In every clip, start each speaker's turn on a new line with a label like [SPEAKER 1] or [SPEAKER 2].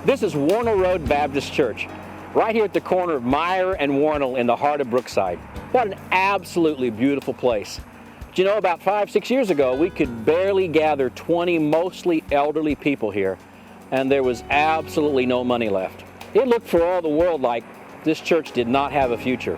[SPEAKER 1] This is Wornall Road Baptist Church, right here at the corner of Meyer and Wornall in the heart of Brookside. What an absolutely beautiful place. But you know, about 5-6 years ago, we could barely gather 20 mostly elderly people here, and there was absolutely no money left. It looked for all the world like this church did not have a future.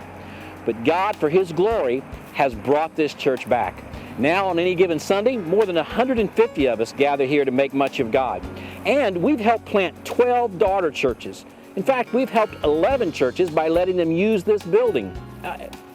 [SPEAKER 1] But God, for His glory, has brought this church back. Now, on any given Sunday, more than 150 of us gather here to make much of God. And we've helped plant 12 daughter churches. In fact, we've helped 11 churches by letting them use this building.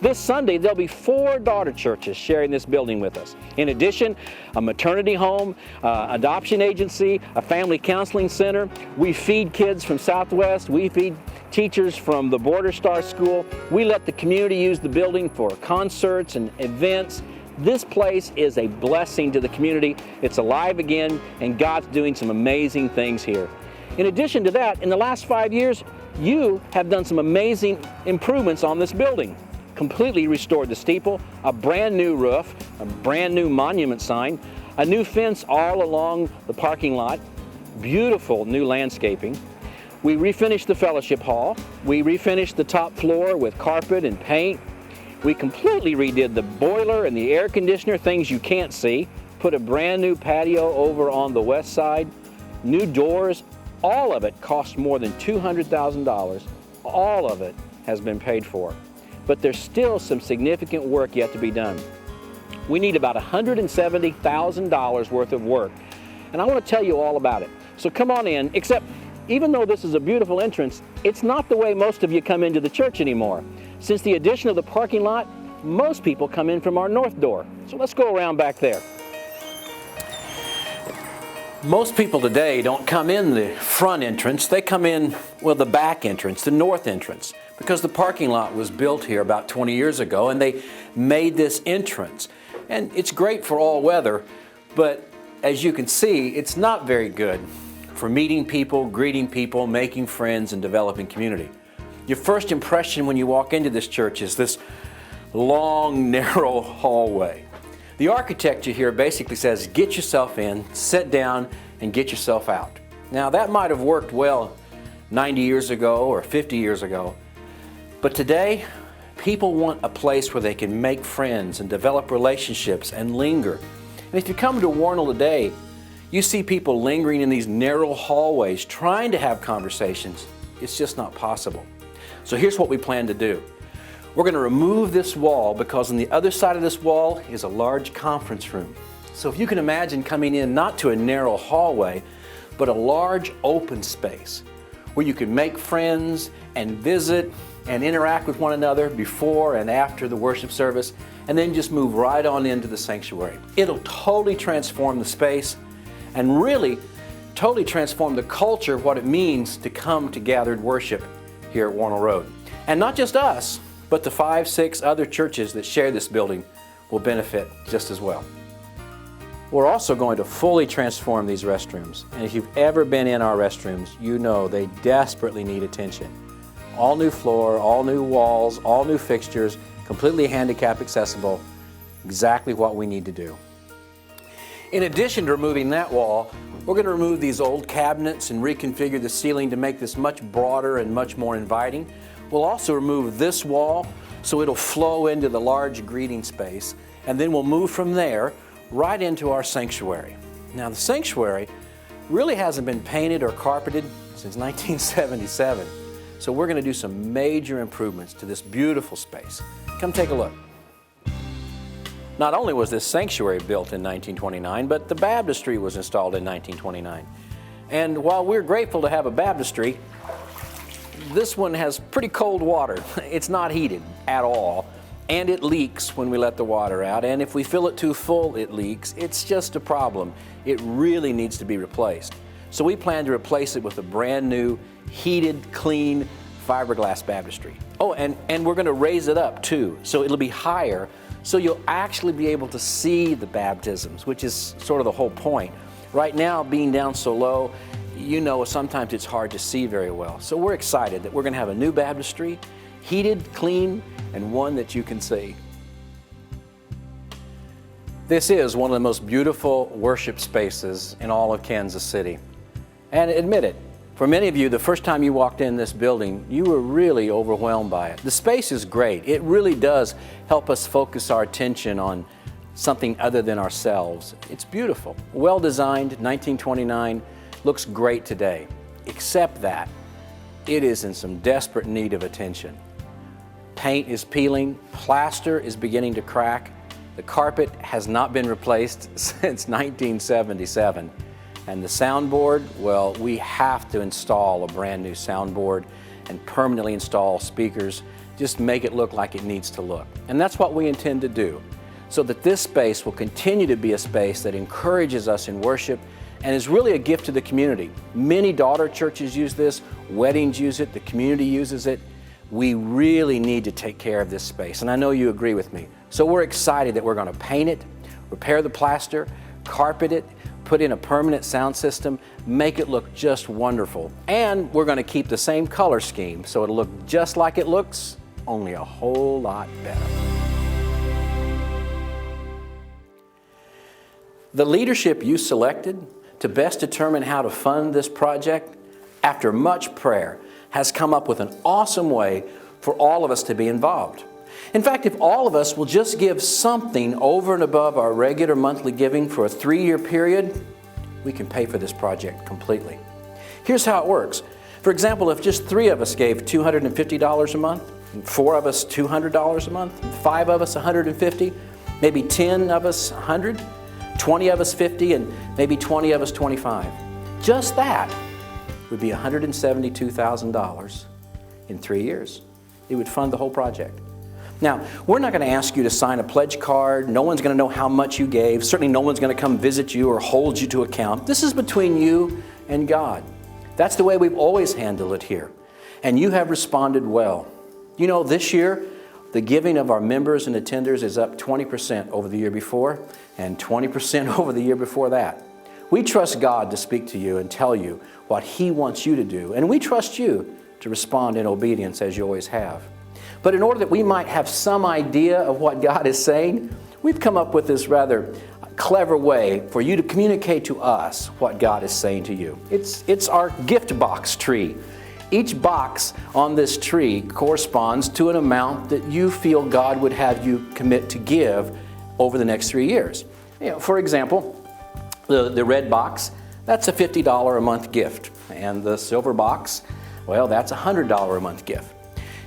[SPEAKER 1] This Sunday, there'll be 4 daughter churches sharing this building with us. In addition, a maternity home, adoption agency, a family counseling center. We feed kids from Southwest. We feed teachers from the Border Star School. We let the community use the building for concerts and events. This place is a blessing to the community. It's alive again, and God's doing some amazing things here. In addition to that, in the last 5 years, you have done some amazing improvements on this building. Completely restored the steeple, a brand new roof, a brand new monument sign, a new fence all along the parking lot, beautiful new landscaping. We refinished the fellowship hall. We refinished the top floor with carpet and paint. We completely redid the boiler and the air conditioner, things you can't see. Put a brand new patio over on the west side. New doors. All of it cost more than $200,000. All of it has been paid for. But there's still some significant work yet to be done. We need about $170,000 worth of work. And I want to tell you all about it. So come on in, except even though this is a beautiful entrance, it's not the way most of you come into the church anymore. Since the addition of the parking lot, most people come in from our north door. So let's go around back there. Most people today don't come in the front entrance. They come in, well, the back entrance, the north entrance, because the parking lot was built here about 20 years ago, and they made this entrance. And it's great for all weather, but as you can see, it's not very good for meeting people, greeting people, making friends, and developing community. Your first impression when you walk into this church is this long, narrow hallway. The architecture here basically says, get yourself in, sit down, and get yourself out. Now, that might have worked well 90 years ago or 50 years ago, but today, people want a place where they can make friends and develop relationships and linger. And if you come to Wornall today, you see people lingering in these narrow hallways trying to have conversations. It's just not possible. So here's what we plan to do. We're going to remove this wall because on the other side of this wall is a large conference room. So if you can imagine coming in not to a narrow hallway, but a large open space where you can make friends and visit and interact with one another before and after the worship service, and then just move right on into the sanctuary. It'll totally transform the space and really totally transform the culture of what it means to come to gathered worship here at Wornall Road. And not just us, but the 5-6 other churches that share this building will benefit just as well. We're also going to fully transform these restrooms. And if you've ever been in our restrooms, you know they desperately need attention. All new floor, all new walls, all new fixtures, completely handicap accessible, exactly what we need to do. In addition to removing that wall, we're going to remove these old cabinets and reconfigure the ceiling to make this much broader and much more inviting. We'll also remove this wall so it'll flow into the large greeting space, and then we'll move from there right into our sanctuary. Now, the sanctuary really hasn't been painted or carpeted since 1977, so we're going to do some major improvements to this beautiful space. Come take a look. Not only was this sanctuary built in 1929, but the baptistry was installed in 1929. And while we're grateful to have a baptistry, this one has pretty cold water. It's not heated at all, and it leaks when we let the water out, and if we fill it too full, it leaks. It's just a problem. It really needs to be replaced. So we plan to replace it with a brand new, heated, clean fiberglass baptistry. Oh, and we're going to raise it up too, so it'll be higher, so you'll actually be able to see the baptisms, which is sort of the whole point. Right now, being down so low, you know, sometimes it's hard to see very well. So we're excited that we're going to have a new baptistry, heated, clean, and one that you can see. This is one of the most beautiful worship spaces in all of Kansas City. And admit it, For many of you, the first time you walked in this building, you were really overwhelmed by it. The space is great. It really does help us focus our attention on something other than ourselves. It's beautiful. Well designed, 1929, looks great today, except that it is in some desperate need of attention. Paint is peeling, plaster is beginning to crack, the carpet has not been replaced since 1977, and the soundboard, well, we have to install a brand new soundboard and permanently install speakers, just make it look like it needs to look. And that's what we intend to do, so that this space will continue to be a space that encourages us in worship and is really a gift to the community. Many daughter churches use this, weddings use it, the community uses it. We really need to take care of this space, and I know you agree with me. So we're excited that we're going to paint it, repair the plaster, carpet it, put in a permanent sound system, make it look just wonderful. And we're going to keep the same color scheme so it'll look just like it looks, only a whole lot better. The leadership you selected to best determine how to fund this project, after much prayer, has come up with an awesome way for all of us to be involved. In fact, if all of us will just give something over and above our regular monthly giving for a 3-year period, we can pay for this project completely. Here's how it works. For example, if just 3 of us gave $250 a month, and 4 of us $200 a month, and 5 of us $150, maybe 10 of us $100, 20 of us $50, and maybe 20 of us $25. Just that would be $172,000 in 3 years. It would fund the whole project. Now, we're not going to ask you to sign a pledge card. No one's going to know how much you gave. Certainly no one's going to come visit you or hold you to account. This is between you and God. That's the way we've always handled it here. And you have responded well. You know, this year, the giving of our members and attenders is up 20% over the year before and 20% over the year before that. We trust God to speak to you and tell you what He wants you to do. And we trust you to respond in obedience as you always have. But in order that we might have some idea of what God is saying, we've come up with this rather clever way for you to communicate to us what God is saying to you. It's our gift box tree. Each box on this tree corresponds to an amount that you feel God would have you commit to give over the next 3 years. You know, for example, the red box, that's a $50 a month gift. And the silver box, well, that's a $100 a month gift.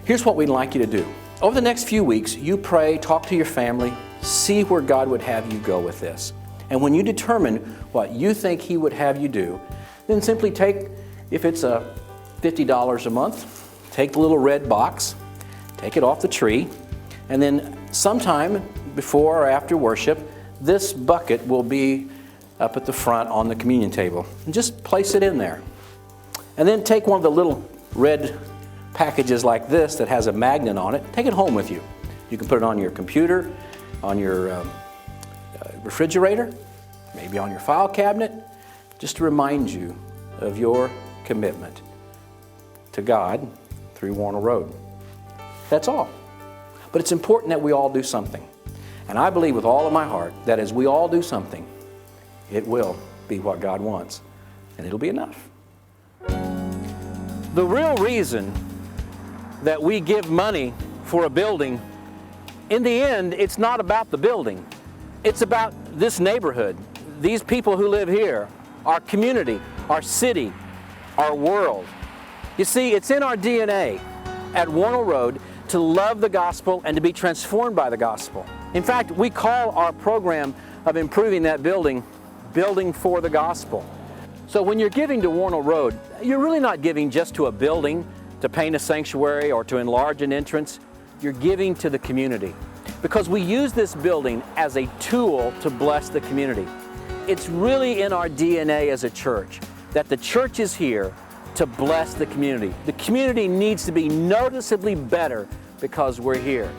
[SPEAKER 1] Here's what we'd like you to do. Over the next few weeks, you pray, talk to your family, see where God would have you go with this. And when you determine what you think He would have you do, then simply take, if it's a $50 a month, take the little red box, take it off the tree, and then sometime before or after worship, this bucket will be up at the front on the communion table. And just place it in there. And then take one of the little red packages like this that has a magnet on it, take it home with you. You can put it on your computer, on your refrigerator, maybe on your file cabinet, just to remind you of your commitment to God through Wornall Road. That's all. But it's important that we all do something. And I believe with all of my heart that as we all do something, it will be what God wants, and it'll be enough. The real reason that we give money for a building, in the end, it's not about the building. It's about this neighborhood, these people who live here, our community, our city, our world. You see, it's in our DNA at Wornall Road to love the gospel and to be transformed by the gospel. In fact, we call our program of improving that building, Building for the Gospel. So when you're giving to Wornall Road, you're really not giving just to a building, to paint a sanctuary or to enlarge an entrance. You're giving to the community because we use this building as a tool to bless the community. It's really in our DNA as a church that the church is here to bless the community. The community needs to be noticeably better because we're here.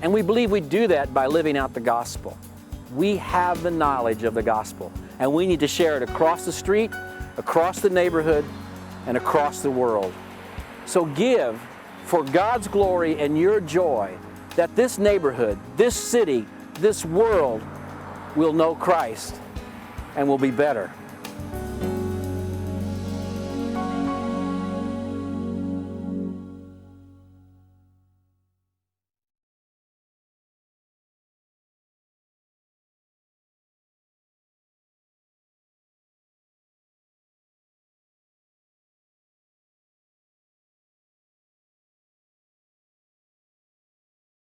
[SPEAKER 1] And we believe we do that by living out the gospel. We have the knowledge of the gospel, and we need to share it across the street, across the neighborhood, and across the world. So give for God's glory and your joy that this neighborhood, this city, this world will know Christ and will be better.